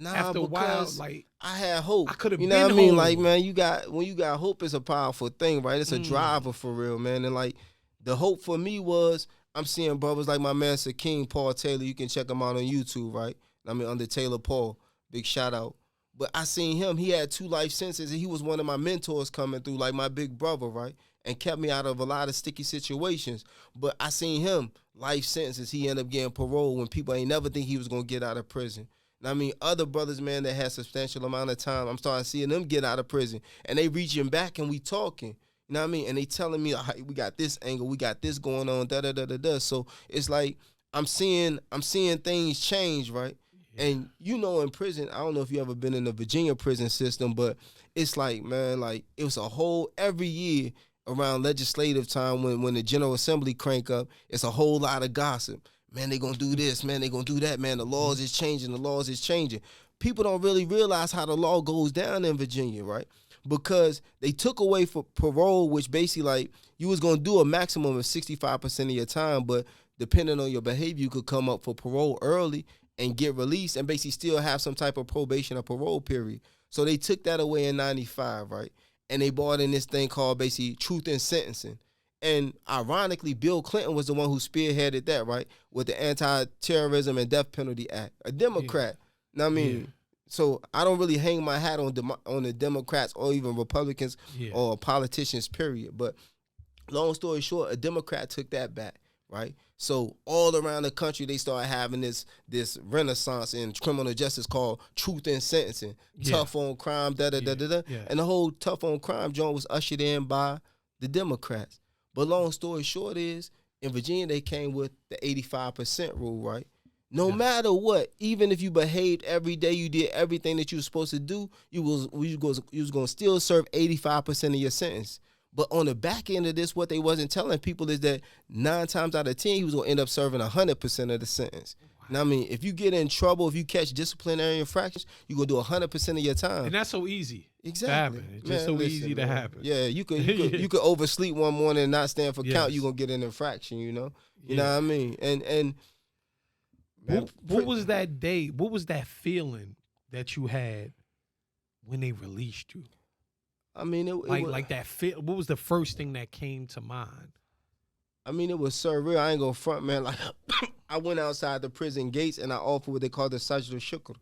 after a while, like, I had hope. I could have been home. You know what I mean? Like, man, when you got hope, it's a powerful thing, right? It's a driver for real, man. And, like, the hope for me was I'm seeing brothers like my man King Paul Taylor. You can check him out on YouTube, right? I mean, under Taylor Paul. Big shout out. But I seen him. He had 2 life sentences, and he was one of my mentors coming through, like my big brother, right? And kept me out of a lot of sticky situations. But I seen him, life sentences. He ended up getting parole when people ain't never think he was going to get out of prison. And I mean, other brothers, man, that had substantial amount of time, I'm starting seeing them get out of prison. And they reaching back and we talking. You know what I mean? And they telling me, hey, we got this angle, we got this going on, da-da-da-da-da. So it's like I'm seeing things change, right? And you know, in prison, I don't know if you ever been in the Virginia prison system, but it's like, man, like it was a whole, every year around legislative time when the General Assembly crank up, it's a whole lot of gossip. Man, they gonna do this, man, they gonna do that, man, the laws is changing. People don't really realize how the law goes down in Virginia, right? Because they took away for parole, which basically like you was gonna do a maximum of 65% of your time, but depending on your behavior, you could come up for parole early and get released and basically still have some type of probation or parole period. So they took that away in 95, right? And they brought in this thing called basically truth in sentencing. And ironically, Bill Clinton was the one who spearheaded that, right? With the Anti-Terrorism and Death Penalty Act, a Democrat. You know what I mean? So I don't really hang my hat on the Democrats or even Republicans or politicians, period. But long story short, a Democrat took that back, right? So all around the country, they started having this renaissance in criminal justice called truth in sentencing, tough on crime, da-da-da-da-da. And the whole tough on crime joint was ushered in by the Democrats. But long story short is, in Virginia, they came with the 85% rule, right? No matter what, even if you behaved every day, you did everything that you were supposed to do, you was going to still serve 85% of your sentence. But on the back end of this, what they wasn't telling people is that 9 times out of 10, he was going to end up serving 100% of the sentence. Wow. Now, I mean, if you get in trouble, if you catch disciplinary infractions, you're going to do 100% of your time. And that's so easy. Exactly. It's just so easy to happen. Yeah, you could oversleep one morning and not stand for count, you're going to get an infraction, you know? You know what I mean? And what was that day? What was that feeling that you had when they released you? I mean, it like that feel. What was the first thing that came to mind? I mean, it was surreal. I ain't gonna front, man. Like, I went outside the prison gates and I offered what they call the sajda shukr,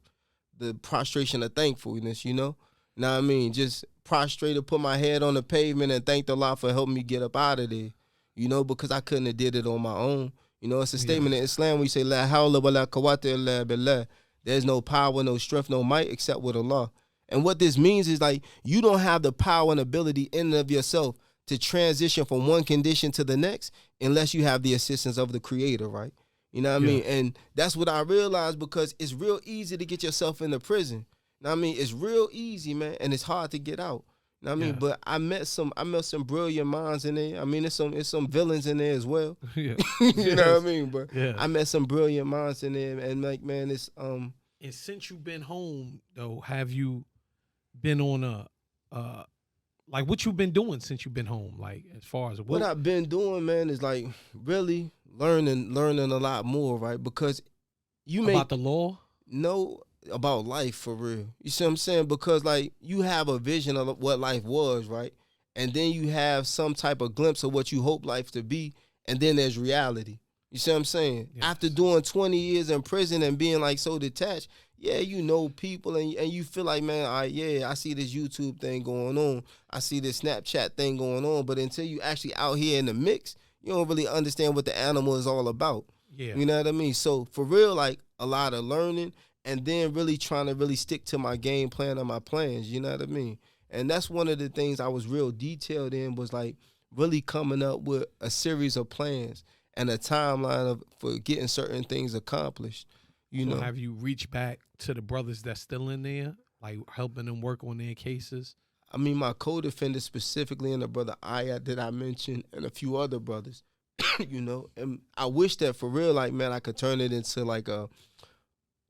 the prostration of thankfulness. You know what I mean? Just prostrated, put my head on the pavement and thanked Allah for helping me get up out of there. You know, because I couldn't have did it on my own. You know, it's a statement in Islam where you say, La hawla wa la quwwata illa billah. There's no power, no strength, no might except with Allah. And what this means is like you don't have the power and ability in and of yourself to transition from one condition to the next unless you have the assistance of the Creator, right? You know what I mean? And that's what I realized, because it's real easy to get yourself into prison. You know what I mean? It's real easy, man, and it's hard to get out. You know what I mean? But I met some brilliant minds in there. I mean, it's some villains in there as well. You know what I mean? But I met some brilliant minds in there, and like, man, it's And since you've been home, though, have you been on like what you've been doing since you've been home? Like, as far as what I've been doing, man, is like really learning a lot more, right? Because about the law? No, about life for real. You see what I'm saying? Because like you have a vision of what life was, right? And then you have some type of glimpse of what you hope life to be, and then there's reality. You see what I'm saying? Yes. After doing 20 years in prison and being like so detached, you know people and you feel like, man, I see this YouTube thing going on. I see this Snapchat thing going on. But until you actually out here in the mix, you don't really understand what the animal is all about. Yeah. You know what I mean? So for real, like a lot of learning and then really trying to really stick to my game plan and my plans. You know what I mean? And that's one of the things I was real detailed in, was like really coming up with a series of plans. and a timeline for getting certain things accomplished. You know, have you reached back to the brothers that's still in there, like helping them work on their cases? I mean, my co-defendant specifically and the brother Ayat that I mentioned and a few other brothers, you know, and I wish that for real, like, man, I could turn it into like a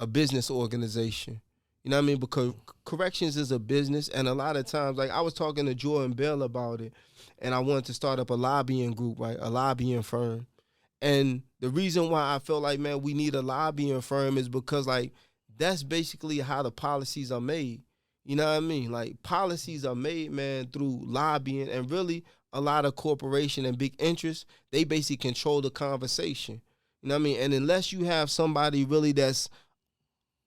business organization. You know what I mean? Because corrections is a business, and a lot of times, like I was talking to Jordan Bell about it, and I wanted to start up a lobbying group, right? A lobbying firm. And the reason why I felt like, man, we need a lobbying firm is because, like, that's basically how the policies are made. You know what I mean? Like, policies are made, man, through lobbying, and really a lot of corporation and big interests, they basically control the conversation. You know what I mean? And unless you have somebody really that's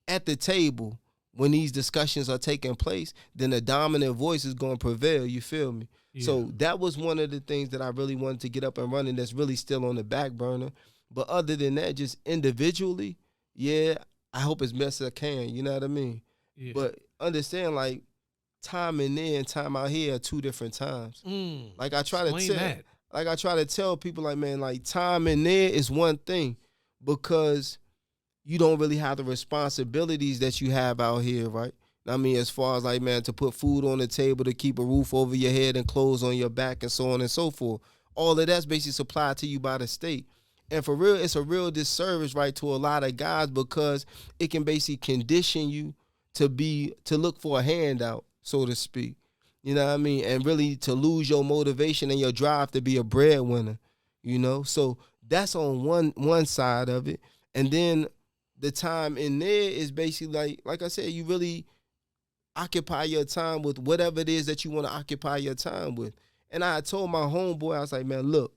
at the table when these discussions are taking place, then the dominant voice is going to prevail. You feel me? Yeah. So that was one of the things that I really wanted to get up and running that's really still on the back burner. But other than that, just individually, yeah, I hope as best as I can. You know what I mean? Yeah. But understand, like, time in there and time out here are two different times. Like I try to tell people, like, man, like, time in there is one thing because you don't really have the responsibilities that you have out here, right? I mean, as far as, like, man, to put food on the table, to keep a roof over your head and clothes on your back and so on and so forth. All of that's basically supplied to you by the state. And for real, it's a real disservice, right, to a lot of guys because it can basically condition you to look for a handout, so to speak. You know what I mean? And really to lose your motivation and your drive to be a breadwinner, you know? So that's on one side of it. And then the time in there is basically like I said, you really occupy your time with whatever it is that you want to occupy your time with. And I told my homeboy, I was like, man, look,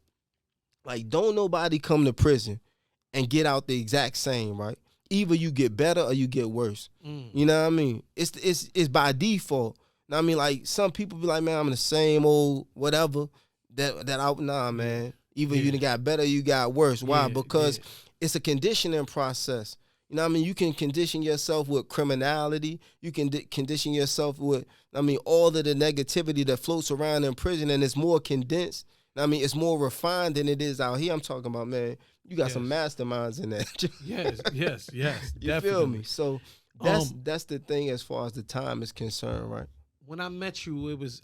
like, don't nobody come to prison and get out the exact same, right? Either you get better or you get worse. You know what I mean? It's by default. Now, I mean, like, some people be like, man, I'm the same old whatever. Nah, man. Either you got better or you got worse. Why? Because it's a conditioning process. You know what I mean? You can condition yourself with criminality. You can condition yourself with, I mean, all of the negativity that floats around in prison, and it's more condensed. I mean, it's more refined than it is out here. I'm talking about, man, you got some masterminds in that. yes. You definitely. Feel me? So that's the thing as far as the time is concerned, right? When I met you, it was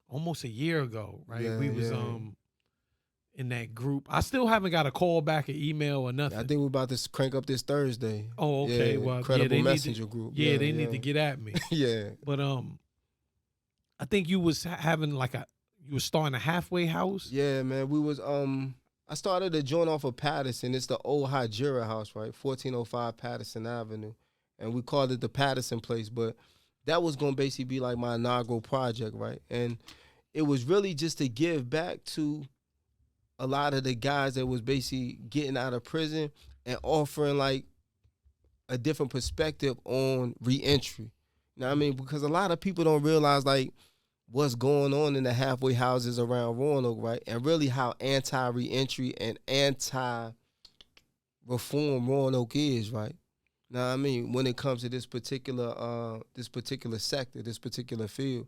almost a year ago, right? Yeah, we was in that group. I still haven't got a call back, an email, or nothing. I think we're about to crank up this Thursday. Oh, okay. Well, Incredible Messenger group. Yeah, they need to get at me. Yeah. But I think you was having you was starting a halfway house. Yeah, man. We was I started a joint off of Patterson. It's the old Hajira house, right? 1405 Patterson Avenue. And we called it the Patterson Place, but that was going to basically be like my inaugural project, right? And it was really just to give back to a lot of the guys that was basically getting out of prison and offering, like, a different perspective on reentry. You know what I mean? Because a lot of people don't realize, like, what's going on in the halfway houses around Roanoke, right? And really how anti-reentry and anti-reform Roanoke is, right? Now, I mean, when it comes to this particular sector, this particular field.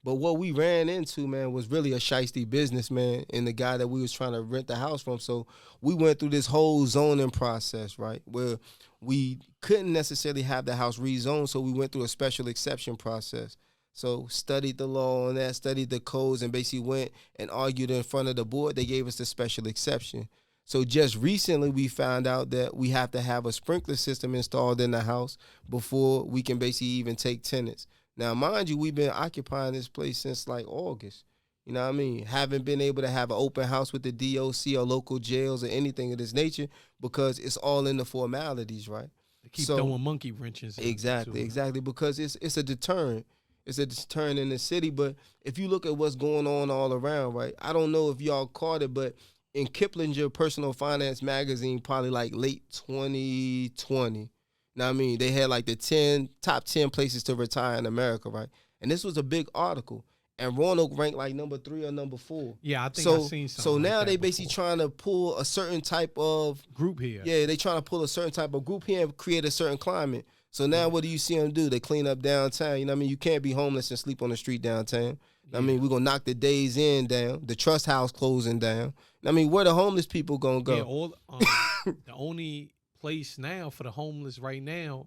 But what we ran into, man, was really a shiesty businessman and the guy that we was trying to rent the house from. So we went through this whole zoning process, right, where we couldn't necessarily have the house rezoned, so we went through a special exception process. So studied the law on that, studied the codes, and basically went and argued in front of the board. They gave us the special exception. So just recently we found out that we have to have a sprinkler system installed in the house before we can basically even take tenants. Now, mind you, we've been occupying this place since like August. You know what I mean? Haven't been able to have an open house with the DOC or local jails or anything of this nature because it's all in the formalities, right? They keep throwing monkey wrenches. Exactly, because it's a deterrent. It's a deterrent in the city. But if you look at what's going on all around, right, I don't know if y'all caught it, but in Kiplinger Personal Finance magazine, probably like late 2020, now, I mean, they had like the top 10 places to retire in America, right? And this was a big article. And Roanoke ranked like number 3 or number 4. Yeah, I think I've seen something. So now like they basically trying to pull a certain type of group here. Yeah, they trying to pull a certain type of group here and create a certain climate. So now what do you see them do? They clean up downtown. You know what I mean? You can't be homeless and sleep on the street downtown. I mean, we're going to knock the Days Inn down, the Trust House closing down. I mean, where the homeless people going to go? Yeah, the only place now for the homeless right now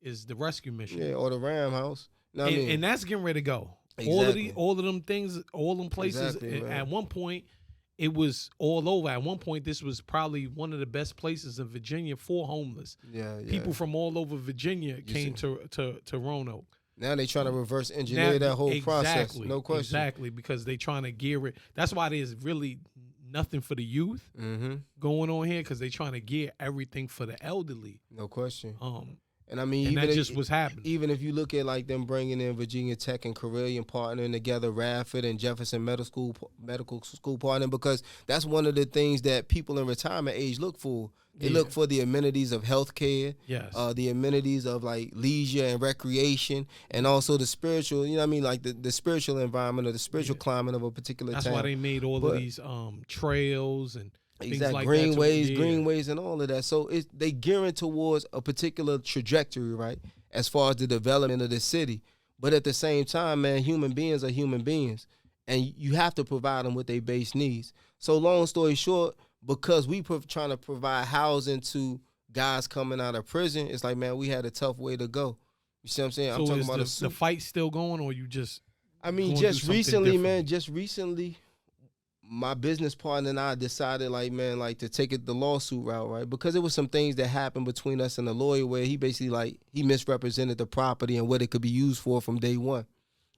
is the rescue mission. Yeah, or the Ram House. And that's getting ready to go. Exactly. All of them things, all them places. Exactly, at one point, it was all over. At one point, this was probably one of the best places in Virginia for homeless. Yeah. People from all over Virginia came to Roanoke. Now they trying to reverse engineer that whole process. No question. Exactly, because they trying to gear it. That's why there's really nothing for the youth going on here, because they trying to gear everything for the elderly. No question. And I and mean, even that just was happening. Even if you look at like them bringing in Virginia Tech and Carilion partnering together, Radford and Jefferson Medical School partnering, because that's one of the things that people in retirement age look for. They look for the amenities of healthcare, the amenities of like leisure and recreation, and also the spiritual. You know what I mean, like the spiritual environment or the spiritual climate of a particular town. That's why they made all of these trails and. Exactly, like greenways, and all of that. So they gearing towards a particular trajectory, right, as far as the development of the city. But at the same time, man, human beings are human beings, and you have to provide them with their base needs. So long story short, because we trying to provide housing to guys coming out of prison, it's like, man, we had a tough way to go. You see what I'm saying? So I'm talking about the fight still going, or you just? I mean, just recently, my business partner and I decided, like, man, like to take it the lawsuit route, right? Because there was some things that happened between us and the lawyer where he basically, like, he misrepresented the property and what it could be used for from day one.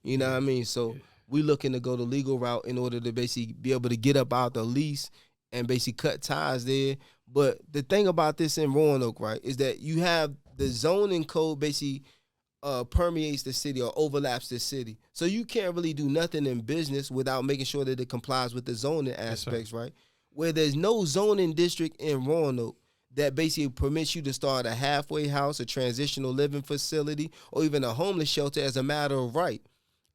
You know what I mean? So we looking to go the legal route in order to basically be able to get up out the lease and basically cut ties there. But the thing about this in Roanoke, right, is that you have the zoning code basically permeates the city or overlaps the city. So you can't really do nothing in business without making sure that it complies with the zoning aspects, right? Where there's no zoning district in Roanoke that basically permits you to start a halfway house, a transitional living facility, or even a homeless shelter as a matter of right.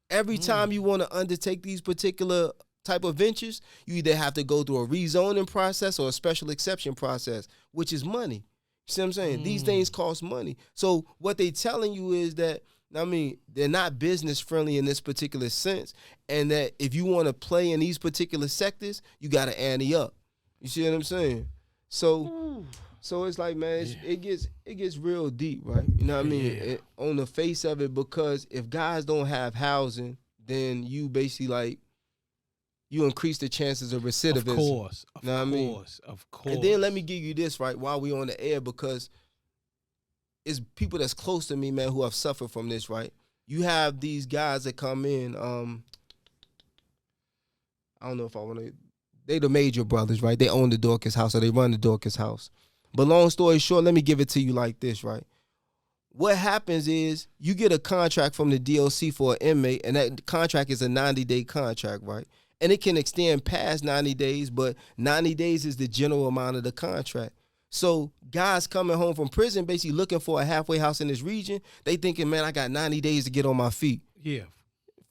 Every time you want to undertake these particular type of ventures, you either have to go through a rezoning process or a special exception process, which is money. You see what I'm saying? These things cost money. So what they telling you is that, I mean, they're not business friendly in this particular sense, and that if you want to play in these particular sectors, you got to ante up. You see what I'm saying? So it's like, man, it gets real deep, right? You know what I mean? On the face of it, because if guys don't have housing, then you basically like, you increase the chances of recidivism. Of course. Of course. And then let me give you this, right, while we on the air, because it's people that's close to me, man, who have suffered from this, right? You have these guys that come in, I don't know if I want to, they the Major brothers, right? They own the Dorcas house, or they run the Dorcas house. But long story short, let me give it to you like this, right? What happens is you get a contract from the DOC for an inmate, and that contract is a 90-day contract, right? And it can extend past 90 days, but 90 days is the general amount of the contract. So guys coming home from prison basically looking for a halfway house in this region, they thinking, man, I got 90 days to get on my feet. Yeah.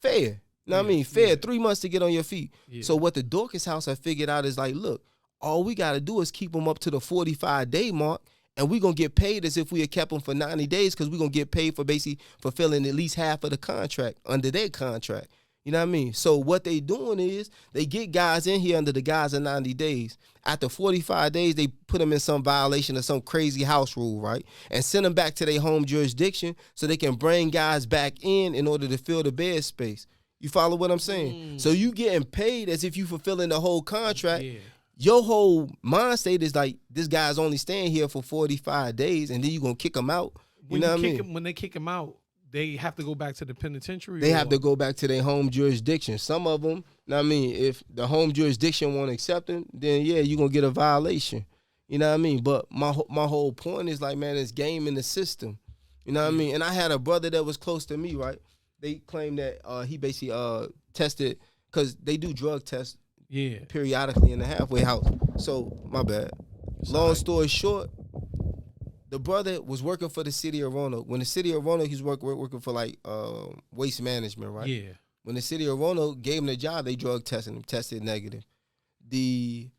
Fair. Know what I mean? Fair. 3 months to get on your feet. Yeah. So what the Dorcas house have figured out is like, look, all we got to do is keep them up to the 45-day mark, and we're going to get paid as if we had kept them for 90 days, because we're going to get paid for basically fulfilling at least half of the contract under their contract. You know what I mean? So what they doing is they get guys in here under the guise of 90 days. After 45 days, they put them in some violation of some crazy house rule, right? And send them back to their home jurisdiction so they can bring guys back in order to fill the bed space. You follow what I'm saying? So you getting paid as if you fulfilling the whole contract. Yeah. Your whole mind state is like, this guy's only staying here for 45 days, and then you're going to kick him out. You know what I mean? When they kick him out, they have to go back to the penitentiary? They have to go back to their home jurisdiction. Some of them, I mean, if the home jurisdiction won't accept them, then yeah, you're going to get a violation. You know what I mean? But my whole point is like, man, it's game in the system. You know what I mean? And I had a brother that was close to me, right? They claimed that he basically tested, because they do drug tests periodically in the halfway house. So, my bad. Long story short, the brother was working for the city of Roanoke. When the city of Roanoke, he's working for like waste management, right? Yeah. When the city of Roanoke gave him the job, they drug tested him, tested negative. The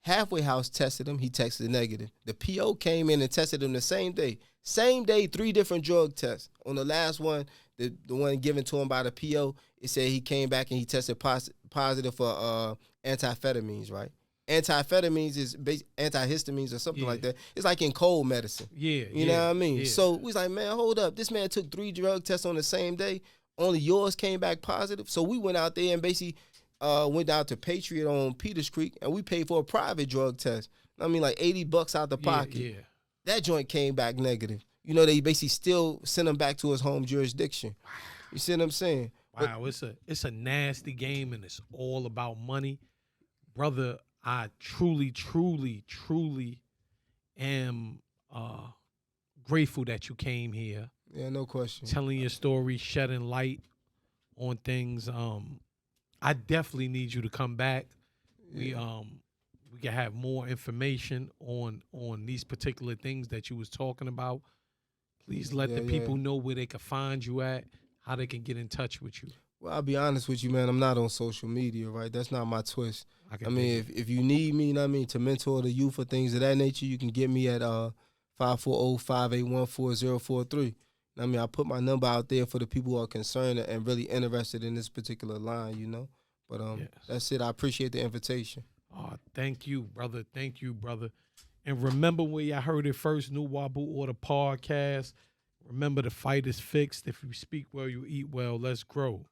halfway house tested him, he tested negative. The PO came in and tested him the same day. Same day, 3 different drug tests. On the last one, the one given to him by the PO, it said he came back and he tested positive for amphetamines, right? Amphetamines is antihistamines or something like that. It's like in cold medicine. Yeah. You know what I mean? Yeah. So we was like, man, hold up. This man took 3 drug tests on the same day. Only yours came back positive. So we went out there and basically went down to Patriot on Peters Creek and we paid for a private drug test. I mean, like $80 out the pocket. Yeah. That joint came back negative. You know, they basically still sent him back to his home jurisdiction. You see what I'm saying? Wow, it's a nasty game and it's all about money. Brother, I truly, truly, truly am grateful that you came here. Yeah, no question. Telling your story, shedding light on things. I definitely need you to come back. Yeah. We can have more information on these particular things that you was talking about. Please let the people know where they can find you at, how they can get in touch with you. Well, I'll be honest with you, man. I'm not on social media, right? That's not my twist. I mean, if you need me, you know what I mean, to mentor the youth or things of that nature, you can get me at 540-581-4043. I mean, I put my number out there for the people who are concerned and really interested in this particular line, you know. But that's it. I appreciate the invitation. Oh, thank you, brother. Thank you, brother. And remember where y'all heard it first, New Wabu Order Podcast. Remember, the fight is fixed. If you speak well, you eat well. Let's grow.